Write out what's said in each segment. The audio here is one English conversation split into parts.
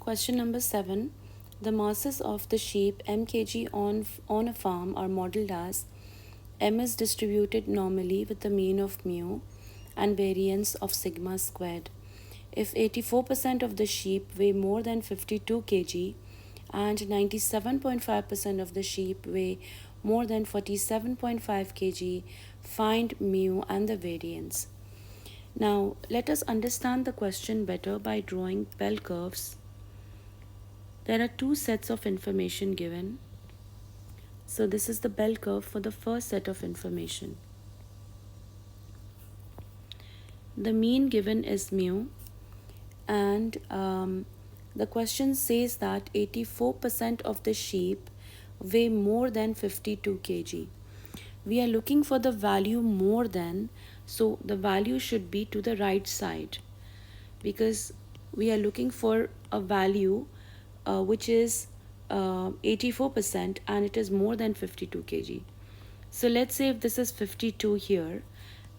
Question number 7. The masses of the sheep mkg on a farm are modeled as m is distributed normally with the mean of mu and variance of sigma squared. If 84% of the sheep weigh more than 52 kg and 97.5% of the sheep weigh more than 47.5 kg, find mu and the variance. Now, let us understand the question better by drawing bell curves. There are two sets of information given. So this is the bell curve for the first set of information. The mean given is mu, and the question says that 84% of the sheep weigh more than 52 kg. We are looking for the value more than, so the value should be to the right side, because we are looking for a value which is 84% and it is more than 52 kg. So let's say if this is 52 here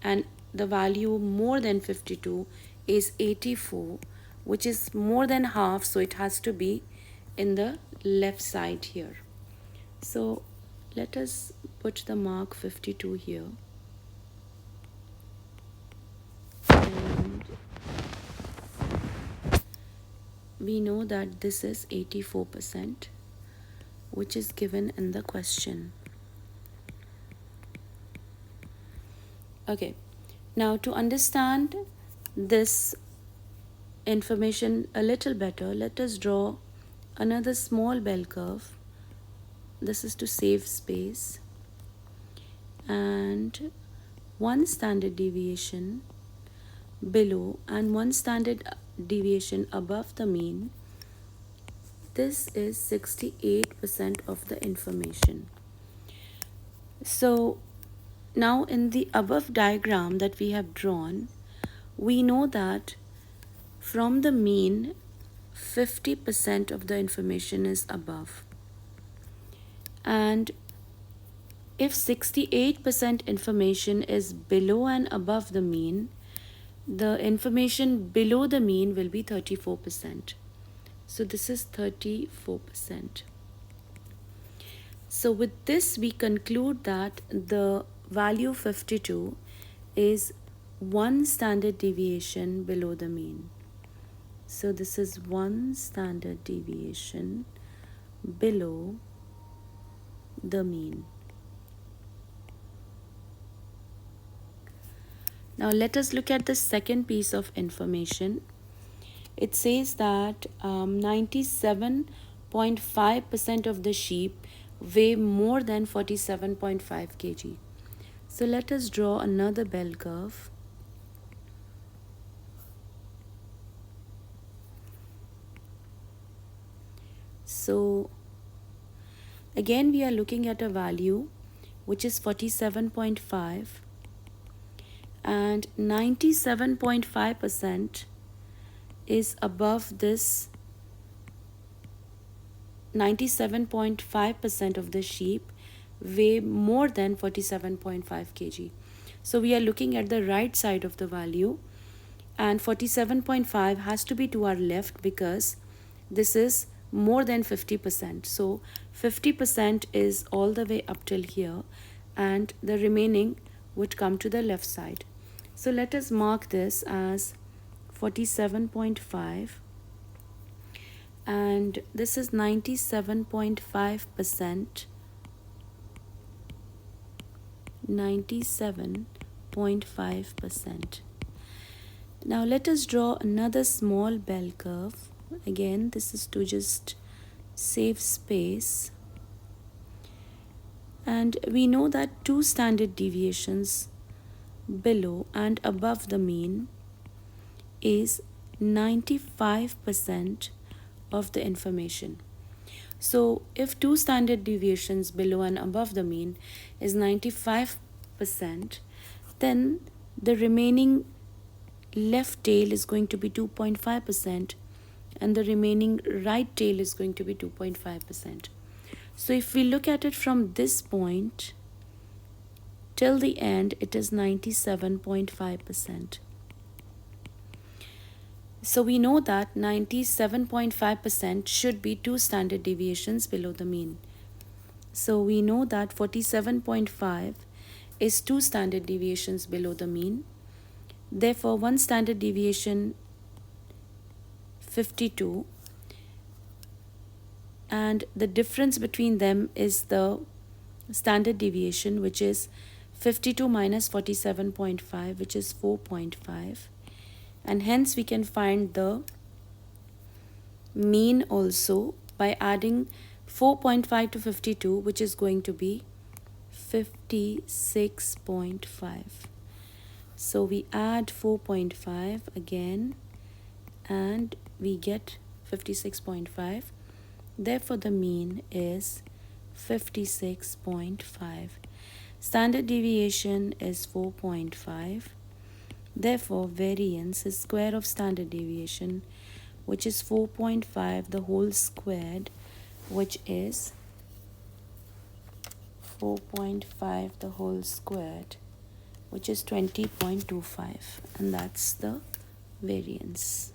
and the value more than 52 is 84, which is more than half, so it has to be in the left side here. So let us put the mark 52 here. And we know that this is 84%, which is given in the question. Okay, now to understand this information a little better, let us draw another small bell curve. This is to save space, and one standard deviation below and one standard deviation above the mean. This is 68% of the information. So now in the above diagram that we have drawn, we know that from the mean 50% of the information is above, and if 68% information is below and above the mean, the information below the mean will be 34%. So this is 34%. So with this we conclude that the value 52 is one standard deviation below the mean. So this is one standard deviation below the mean. Now let us look at the second piece of information. It says that 97.5% of the sheep weigh more than 47.5 kg. So let us draw another bell curve. So again we are looking at a value which is 47.5, and 97.5% is above this. 97.5% of the sheep weigh more than 47.5 kg. So we are looking at the right side of the value, and 47.5 has to be to our left because this is more than 50%. So 50% is all the way up till here, and the remaining would come to the left side. So let us mark this as 47.5, and this is 97.5%. 97.5%. Now let us draw another small bell curve. Again, this is to just save space. And we know that two standard deviations below and above the mean is 95% of the information. So if two standard deviations below and above the mean is 95%, then the remaining left tail is going to be 2.5%, and the remaining right tail is going to be 2.5%. So if we look at it from this point till the end, it is 97.5%. So we know that 97.5% should be 2 standard deviations below the mean. So we know that 47.5 is 2 standard deviations below the mean. Therefore, 1 standard deviation 52, and the difference between them is the standard deviation, which is 52 minus 47.5, which is 4.5, and hence we can find the mean also by adding 4.5 to 52, which is going to be 56.5. So we add 4.5 again and we get 56.5. Therefore, the mean is 56.5. Standard deviation is 4.5. Therefore, variance is square of standard deviation, which is 4.5 the whole squared, which is 4.5 the whole squared, which is 20.25, and that's the variance.